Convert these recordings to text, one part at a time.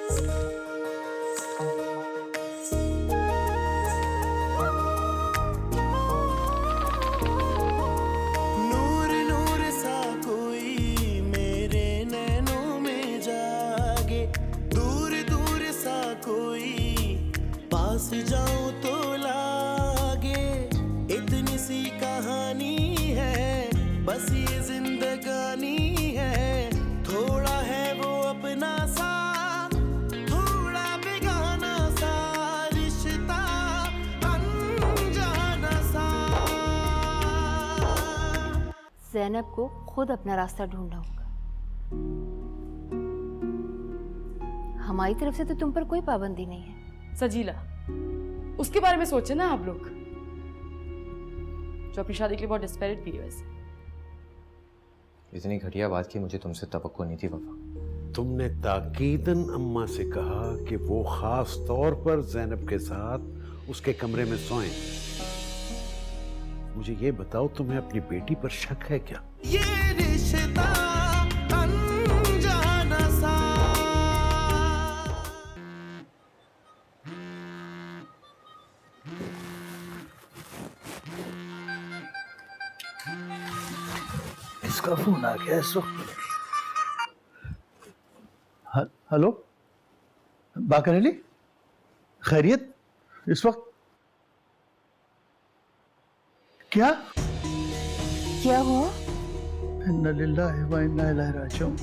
नूर नूर सा कोई मेरे नैनों में जागे, दूर दूर सा कोई पास जाऊं तो लागे। इतनी सी कहानी है, बस ये जिंदगानी है। थोड़ा है वो अपना सा, थोड़ा बेगाना सा, रिश्ता अनजाना सा। ज़ैनब को खुद अपना रास्ता ढूंढना होगा। हमारी तरफ से तो तुम पर कोई पाबंदी नहीं है। सजीला, उसके बारे में सोचे ना आप लोग, जो अपनी शादी के लिए बहुत डिस्पेरेट भी है। वैसे इतनी घटिया बात की मुझे तुमसे तवक्को नहीं थी वफा। तुमने ताकीदन अम्मा से कहा कि वो खास तौर पर ज़ैनब के साथ उसके कमरे में सोएं। मुझे ये बताओ, तुम्हें अपनी बेटी पर शक है क्या? ये रिश्ता अनजाना सा। इसका फोन आ गया इस वक्त। हेलो बाकर अली, खैरियत इस वक्त? क्या क्या हुआ? इन्ना लिल्लाहि व इन्ना इलैहि राजिऊन।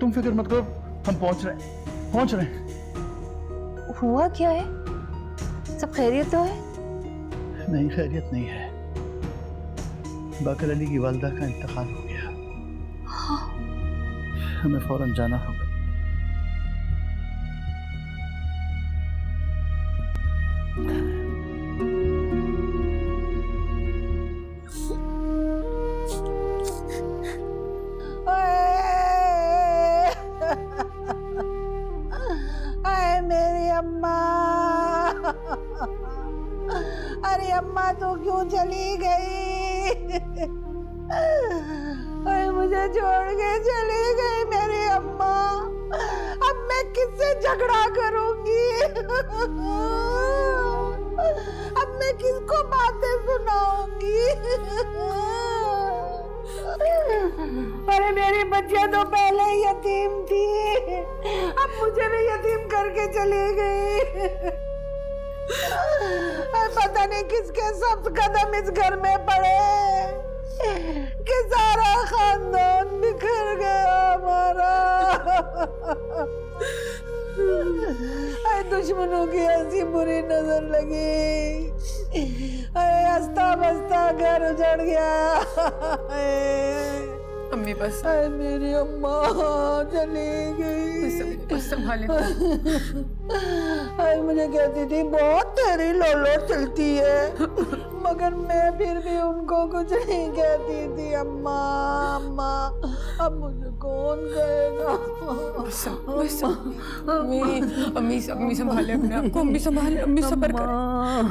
तुम फिक्र मत करो, हम पहुंच रहे हैं। हुआ क्या है? सब खैरियत तो है? नहीं, खैरियत नहीं है। बाकर अली की वालिदा का इंतकाल हो गया। हाँ। हमें फौरन जाना होगा। आए मेरी अम्मा, अरे अम्मा तो क्यों चली गई? अरे मुझे छोड़ के चली गई मेरी अम्मा। अब मैं किससे झगड़ा करूंगी? अब मैं किसको बातें सुनाऊंगी? अरे मेरी बच्चियां तो पहले ही यतीम थी, अब मुझे भी यतीम करके चली गई। पता नहीं किसके सब कदम इस घर में पड़े कि सारा खानदान बिखर गया हमारा। दुश्मनों की ऐसी बुरी नजर लगी, अरे हंसता बसता घर उजड़ गया। अम्मी बस, मेरी अम्मा चली गई। बस संभाले। मुझे कहती थी बहुत तेरी लोलो चलती है, मगर मैं फिर भी उनको कुछ नहीं कहती थी। अम्मा अम्मा, अब मुझे कौन कहेगा? बस अम्मी संभाले अपने आप को। अम्मी संभाले, अम्मी सब्र करें,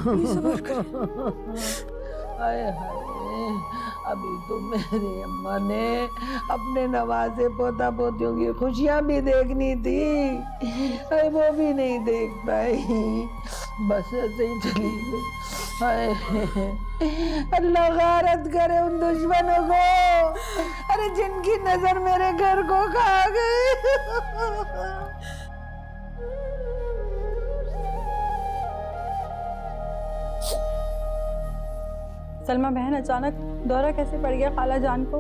अम्मी सब्र करें। हाय हाय, अभी तो मेरी अम्मा ने अपने नवासे पोता पोतियों की खुशियां भी देखनी थी, अरे वो भी नहीं देख पाई, बस ऐसे ही चली गई। हाय, अल्लाह गारत करे उन दुश्मनों को, अरे जिनकी नजर मेरे घर को खा गई। सलमा बहन, अचानक दौरा कैसे पड़ गया खाला जान को?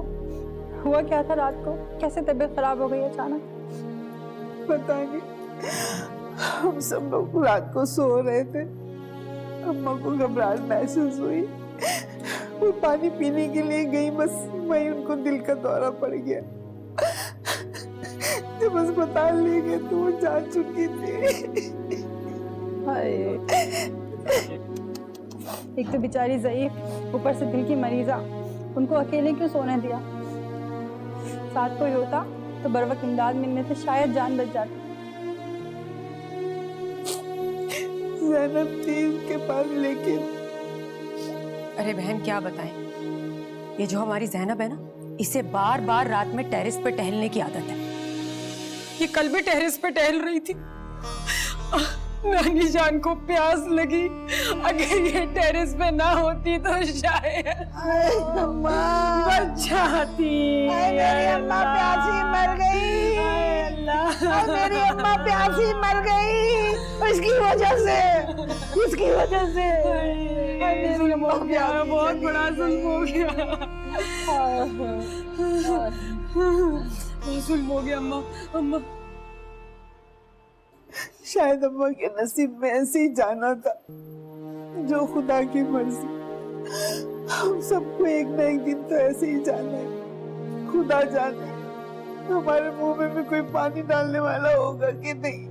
हुआ क्या था रात को? कैसे तबीयत खराब हो गई अचानक? पता नहीं, हम सब लोग रात को सो रहे थे, अम्मा को घबराहट महसूस हुई, वो पानी पीने के लिए गई, बस वहीं उनको दिल का दौरा पड़ गया। जब अस्पताल ले गए तो वो जा चुकी थी। हाय, एक तो बेचारी ज़ईफ, ऊपर से दिल की मरीजा, उनको अकेले क्यों सोने दिया? साथ कोई होता तो बरवक्त इमदाद मिलने से शायद जान बच जाती। ज़ैनब थी उनके पास, लेकिन अरे बहन क्या बताएं, ये जो हमारी ज़ैनब है ना, इसे बार बार रात में टेरेस पर टहलने की आदत है। ये कल भी टेरेस पे टहल रही थी। नानी जान को प्यास लगी, अगर ये टेरेस पे ना होती तो शायद अम्मा बच जाती। मेरी अम्मा प्यासी मर गई। मेरी अम्मा प्यासी मर गई उसकी वजह से, उसकी वजह से। मेरी अम्मा प्यासी बहुत बड़ा जुल्म हो गया, जुल्म हो गया अम्मा। अम्मा शायद अम्मा के नसीब में ऐसे ही जाना था, जो खुदा की मर्जी। हम सबको एक ना एक दिन तो ऐसे ही जाना है। खुदा जाने हमारे मुंह में भी कोई पानी डालने वाला होगा कि नहीं।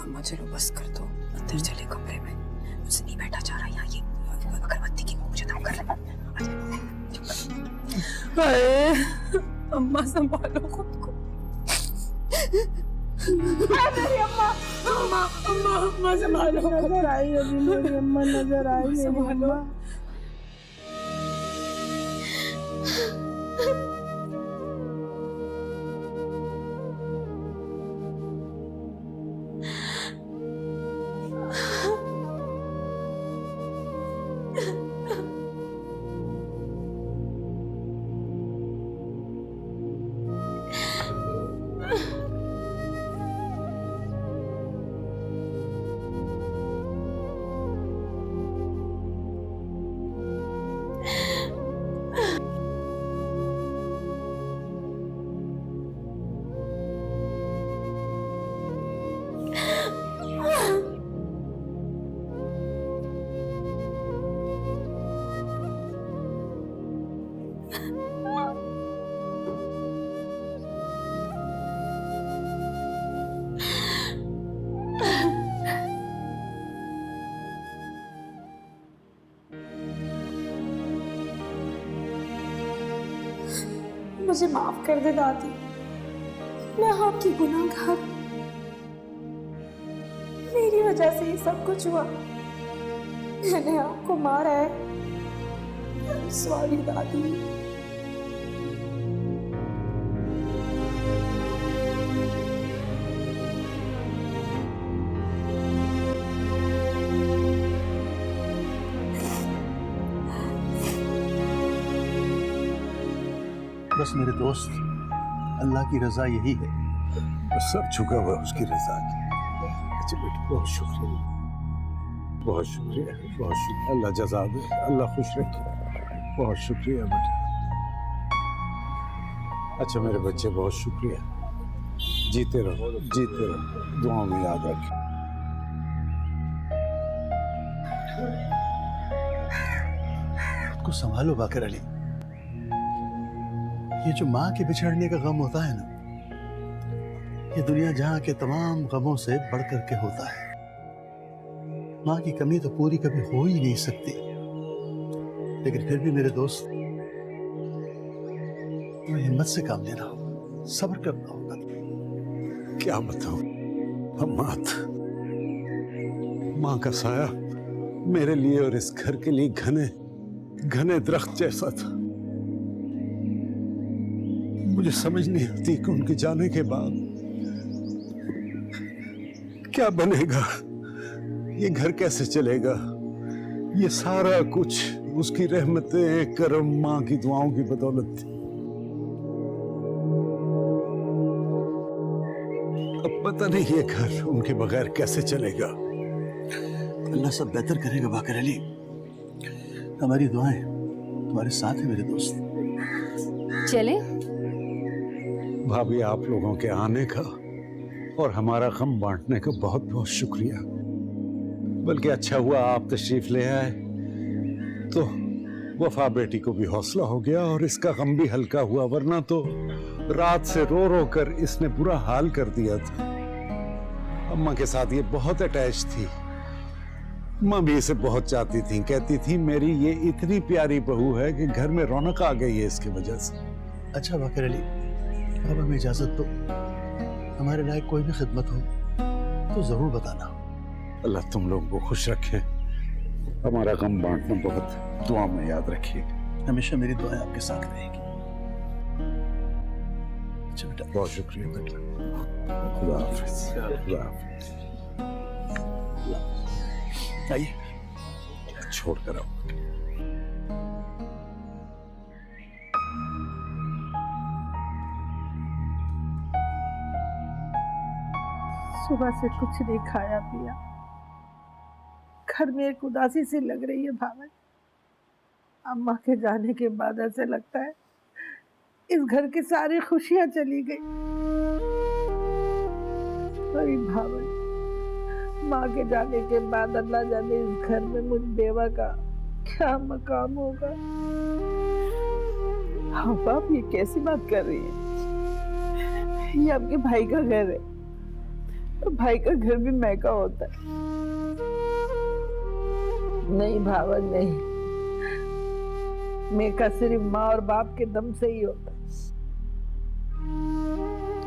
अम्मा चलो बस कर दो, अंदर चले कमरे में, मुझसे नहीं बैठा जा रहा यहाँ। ये अगरबत्ती की मुझे नाम कर रहा है। अम्मा संभालो खुद को। मेरी अम्मा, अम्मा अम्मा अम्मा संभालो। नजर आई अभी मेरी अम्मा, नजर आई मेरी संभालो। अम्मा। मुझे माफ कर दे दादी, मैं आपकी गुनाहगार। मेरी वजह से ये सब कुछ हुआ, मैंने आपको मारा है। सॉरी दादी। बस मेरे दोस्त, अल्लाह की रजा यही है। बस सब झुका हुआ उसकी रजा की। अच्छा बेटा, बहुत शुक्रिया, बहुत शुक्रिया, बहुत शुक्रिया। अल्लाह जज़ा दे, अल्लाह खुश रखे। बहुत शुक्रिया बेटा। अच्छा मेरे बच्चे, बहुत शुक्रिया। जीते रहो, जीते रहो, दुआओं में याद रखें। खुद को संभालो बाकर अली। ये जो माँ के बिछड़ने का गम होता है ना, ये दुनिया जहां के तमाम गमों से बढ़ कर के होता है। माँ की कमी तो पूरी कभी हो ही नहीं सकती, लेकिन फिर भी मेरे दोस्त, तुम्हें हिम्मत से काम लेना होगा, सब्र करना होगा। क्या बताऊं अम्मात, माँ का साया मेरे लिए और इस घर के लिए घने घने दरख्त जैसा था। मुझे समझ नहीं आती कि उनके जाने के बाद क्या बनेगा, ये घर कैसे चलेगा। ये सारा कुछ उसकी रहमतें, करम, माँ की दुआओं की बदौलत थी। अब पता नहीं ये घर उनके बगैर कैसे चलेगा। अल्लाह सब बेहतर करेगा बाकर अली। हमारी दुआएं तुम्हारे साथ है मेरे दोस्त। चले भाभी, आप लोगों के आने का और हमारा गम बांटने का बहुत बहुत शुक्रिया। बल्कि अच्छा हुआ आप तशरीफ ले आए, तो वफा बेटी को भी हौसला हो गया और इसका गम भी हल्का हुआ, वरना तो रात से रो रो कर इसने बुरा हाल कर दिया था। अम्मा के साथ ये बहुत अटैच थी। माँ भी इसे बहुत चाहती थी, कहती थी मेरी ये इतनी प्यारी बहू है कि घर में रौनक आ गई है इसकी वजह से। अच्छा बाकर अली, अब हमें इजाजत दो। हमारे लायक कोई भी खिदमत हो तो जरूर बताना। अल्लाह तुम लोगों को खुश रखे। हमारा गम बांटना बहुत दुआ में याद रखिए। हमेशा मेरी दुआएं आपके साथ रहेगी। अच्छा बेटा, बहुत शुक्रिया बेटा। खुदा हाफिज। खुदा हाफिज। आइए। छोड़ कर आओ। सुबह से कुछ नहीं खाया पिया, घर में एक उदासी सी लग रही है भावन। अम्मा के जाने के बाद ऐसे लगता है इस घर की सारी खुशियां चली गई। अरे भावन, माँ के जाने के बाद अल्लाह जाने इस घर में मुझ बेवा का क्या मकाम होगा। हाँ बाप, ये कैसी बात कर रही है? ये आपके भाई का घर है, तो भाई का घर भी महका होता है। नहीं भावन नहीं, महका सिर्फ माँ और बाप के दम से ही होता है।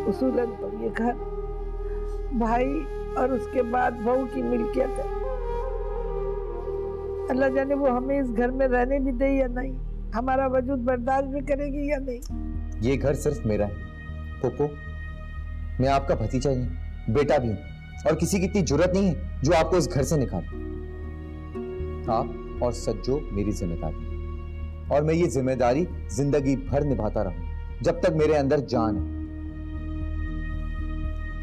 उसूलन तो ये घर भाई और उसके बाद बहू की मिल्कियत है। अल्लाह जाने वो हमें इस घर में रहने भी दे या नहीं, हमारा वजूद बर्दाश्त भी करेगी या नहीं। ये घर सिर्फ मेरा है पोपो। मैं आपका भतीजा ही हूं, बेटा भी हूं, और किसी की इतनी जुर्रत नहीं है जो आपको इस घर से निकाले। आप और सज्जो मेरी जिम्मेदारी है, और मैं ये जिम्मेदारी जिंदगी भर निभाता रहूंगा जब तक मेरे अंदर जान है।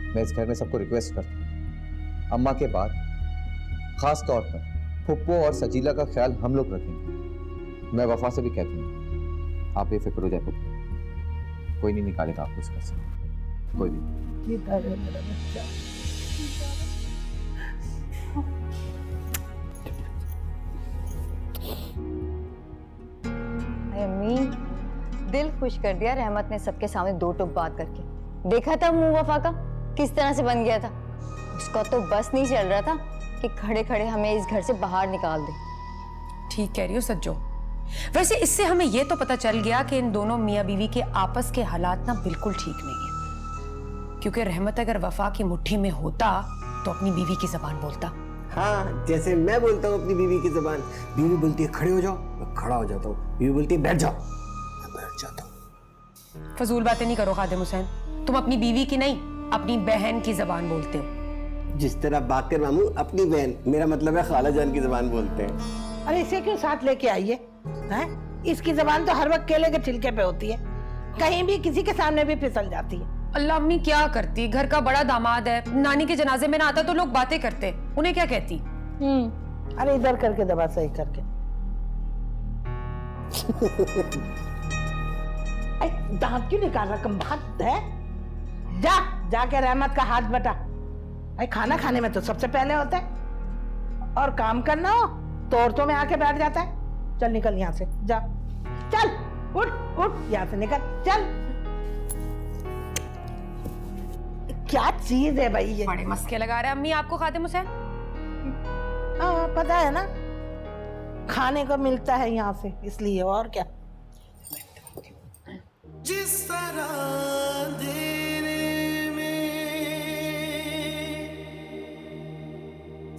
मैं इस घर में सबको रिक्वेस्ट करता हूं, अम्मा के बाद खास तौर पर फुप्पो और सजीला का ख्याल हम लोग रखेंगे। मैं वफा से भी कहती हूँ, आप बेफिक्र हो जाए फुप्पो, कोई नहीं निकालेगा आपको इस घर से, कोई भी। ये घर है मेरा बच्चा। अम्मी, दिल खुश कर दिया रहमत ने सबके सामने दो टुक बात करके। देखा था मुंह वफा का किस तरह से बन गया था। उसका तो बस नहीं चल रहा था कि खड़े खड़े हमें इस घर से बाहर निकाल दे। ठीक कह रही हो सज्जो। वैसे इससे हमें यह तो पता चल गया कि इन दोनों मियाँ बीवी के आपस के हालात ना बिल्कुल ठीक नहीं है, क्योंकि रहमत अगर वफा की मुट्ठी में होता तो अपनी बीवी की जबान बोलता। हाँ, जैसे मैं बोलता हूँ अपनी बीवी की जबान। बीवी बोलती है खड़े हो जाओ, मैं खड़ा हो जाता हूँ। बीवी बोलती है बैठ जाओ, मैं बैठ जाता हूँ। फजूल बातें नहीं करो खादिम हुसैन, तुम अपनी बीवी की नहीं अपनी बहन की जबान बोलते हो। जिस तरह बाकर मामू अपनी बहन, मेरा मतलब है खाला जान की जबान बोलते हैं। अरे इसे क्यों साथ लेके आइए? हैं? इसकी जबान तो हर वक्त केले के छिलके पे होती है, कहीं भी किसी के सामने भी फिसल जाती है। अल्लाह, अम्मी क्या करती, घर का बड़ा दामाद है, नानी के जनाजे में ना आता तो लोग बातें करते, उन्हें क्या कहती? अरे इधर करके दबा, सही करके। दांत क्यों निकाल रहा कमबख्त है? जाके रहमत का हाथ बटा। भाई खाना खाने में तो सबसे पहले होता है, और काम करना हो तो औरतों में आके बैठ जाता है। चल निकल यहाँ से, जा, चल उठ उठ यहाँ से निकल, चल। क्या चीज है भाई ये? बड़े मस्के लगा रहे हैं अम्मी आपको खादिम हुसैन। हाँ पता है ना, खाने को मिलता है यहाँ से इसलिए, और क्या। जिस तरह अंधेरे में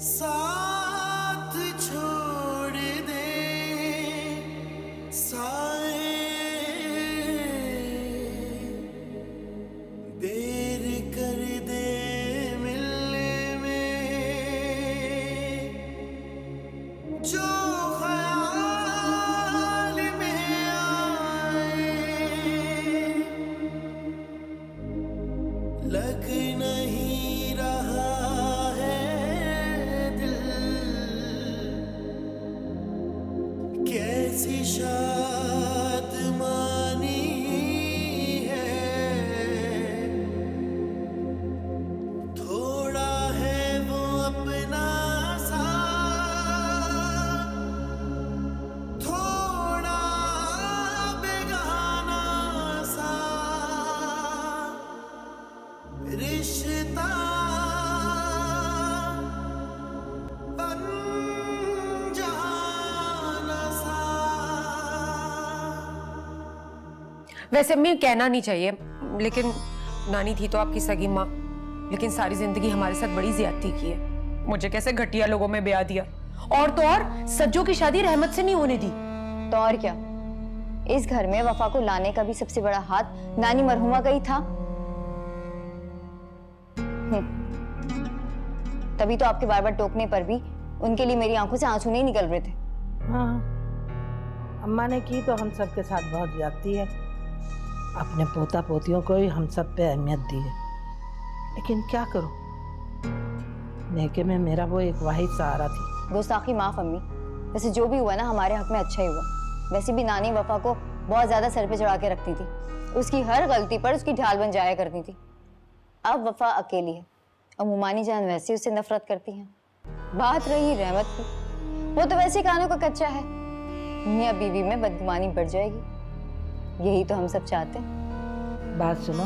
साथ छोड़ दे साए, देर कर दे मिलने में जो ख्याल में आए, लग नहीं रहा है दिल, कैसी शादमानी है, थोड़ा है वो अपना सा, थोड़ा बेगाना सा रिश्ता अनजाना सा। वैसे अम्मी कहना नहीं चाहिए, लेकिन नानी थी तो आपकी सगी माँ, लेकिन सारी जिंदगी हमारे साथ बड़ी ज्यादती की है। मुझे कैसे घटिया लोगों में ब्याह दिया, और तो और सज्जो की शादी रहमत से नहीं होने दी। तो और क्या, इस घर में वफा को लाने का भी सबसे बड़ा हाथ नानी मरहुमा का ही था। तभी तो आपके बार बार टोकने पर भी उनके लिए मेरी आंखों से आंसू नहीं निकल रहे थे। हाँ, अम्मा ने की तो हम सब के साथ बहुत ज्यादती है। अपने पोता पोतियों को ही हम सब पे अहमियत दी है, लेकिन क्या करूं, नेके में मेरा वो एक वाहिद सहारा थी। गुस्ताखी माफ अम्मी, वैसे जो भी हुआ ना हमारे हक में अच्छा ही हुआ। वैसे भी नानी वफा को बहुत ज्यादा सर पे चढ़ा के रखती थी, उसकी हर गलती पर उसकी ढाल बन जाया करती थी। अब वफा अकेली है और मुमानी जान वैसे उससे नफरत करती है। बात रही रहमत की, वो तो वैसे कानों का कच्चा है, मियां बीवी में बदगुमानी बढ़ जाएगी। यही तो हम सब चाहते हैं। बात सुनो,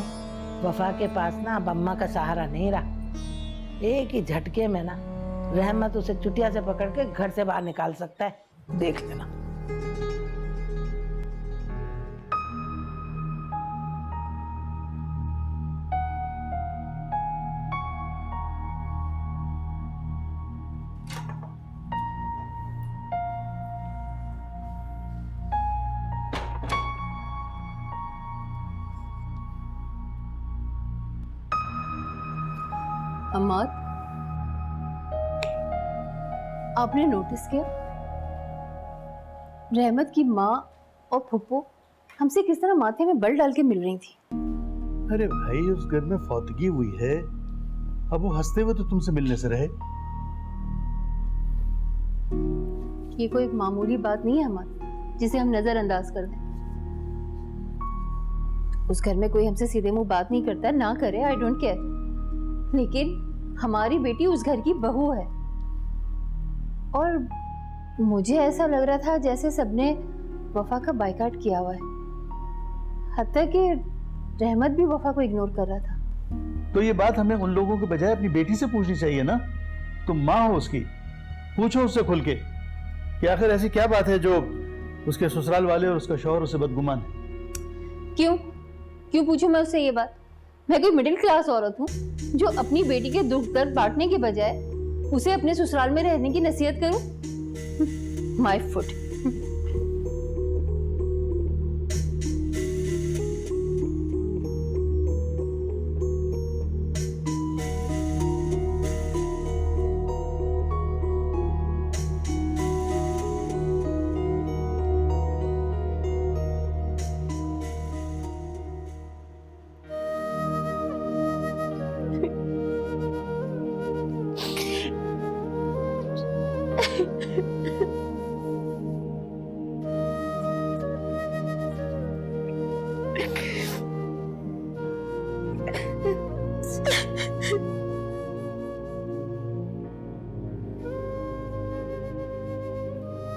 वफा के पास ना अब अम्मा का सहारा नहीं रहा। एक ही झटके में ना रहमत उसे चुटिया से पकड़ के घर से बाहर निकाल सकता है, देख लेना। अम्माद, आपने नोटिस किया रहमत की माँ और फुप्पो हमसे किस तरह माथे में बल डाल के मिल रही थी। अरे भाई, उस घर में फौतगी हुई है, अब वो हंसते हुए तो तुमसे मिलने से रहे। ये कोई एक मामूली बात नहीं है हमारी जिसे हम नजरअंदाज कर दें। उस घर में कोई हमसे सीधे मुंह बात नहीं करता, ना करे, आई डोंट केयर, लेकिन हमारी बेटी उस घर की बहू है। और मुझे ऐसा लग रहा था जैसे सबने वफा का बायकॉट किया हुआ है, हत्ता कि रहमत भी वफा को इग्नोर कर रहा था। तो ये बात हमें उन लोगों के बजाय अपनी बेटी से पूछनी चाहिए ना। तुम माँ हो उसकी, पूछो उससे खुल के कि आखिर ऐसी क्या बात है जो उसके ससुराल वाले और उसका शौहर उसे बदगुमान है। क्यों पूछूं मैं उससे ये बात? मैं कोई मिडिल क्लास औरत हूँ जो अपनी बेटी के दुख दर्द बांटने के बजाय उसे अपने ससुराल में रहने की नसीहत करूं? My foot.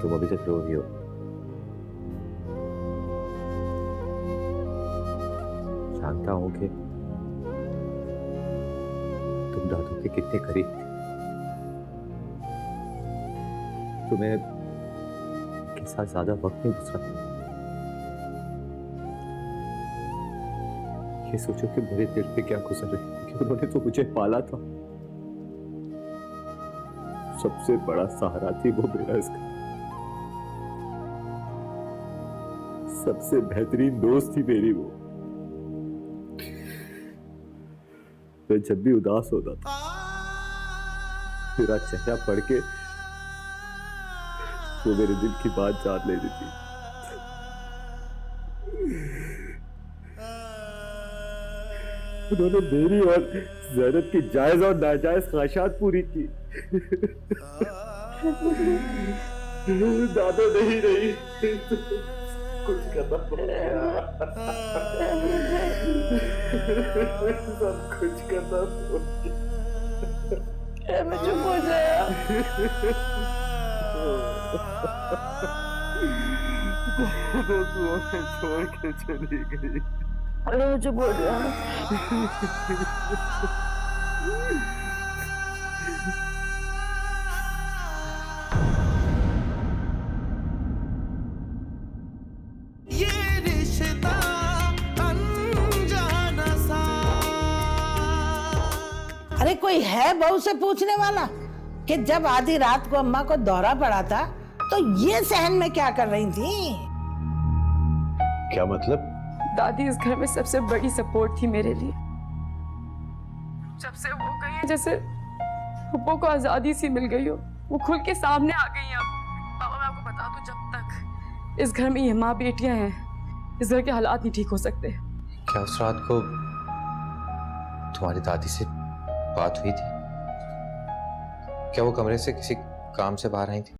तुम अभी तक रो रही हो। जानता हूं कि तुम दादू के कितने करीब थे। तुम्हें उनके साथ ज्यादा वक्त नहीं गुजरा। ये सोचो कि मेरे दिल पे क्या गुजर रही है कि उन्होंने तो मुझे पाला था, सबसे बड़ा सहारा थी वो मेरा, इसका सबसे बेहतरीन दोस्त थी मेरी वो। मैं जब भी उदास होता था मेरा चेहरा पढ़ के वो मेरे दिल की बात जान लेती थी। उन्होंने मेरी और ज़ैनब की जायज और नाजायज ख्वाहिशात पूरी की। दादा नहीं रही कुछ करना पड़ेगा, सब कुछ करना पड़ेगा। मैं चुप हो जाया। दोस्तों छोड़ के चली गई। अरे मैं चुप हो जाया। ये रिश्ता अनजाना सा। अरे कोई है बहू से पूछने वाला कि जब आधी रात को अम्मा को दौरा पड़ा था तो ये सहन में क्या कर रही थी? क्या मतलब? दादी इस घर में सबसे बड़ी सपोर्ट थी मेरे लिए। जब से वो गई है जैसे पप्पो को आजादी सी मिल गई हो, वो खुल के सामने आ गई हैं। पापा मैं आपको बता दूं, जब तक इस घर में ये माँ बेटियां हैं, इस घर के हालात नहीं ठीक हो सकते। क्या उस रात को तुम्हारी दादी से बात हुई थी? क्या वो कमरे से किसी काम से बाहर आई थी?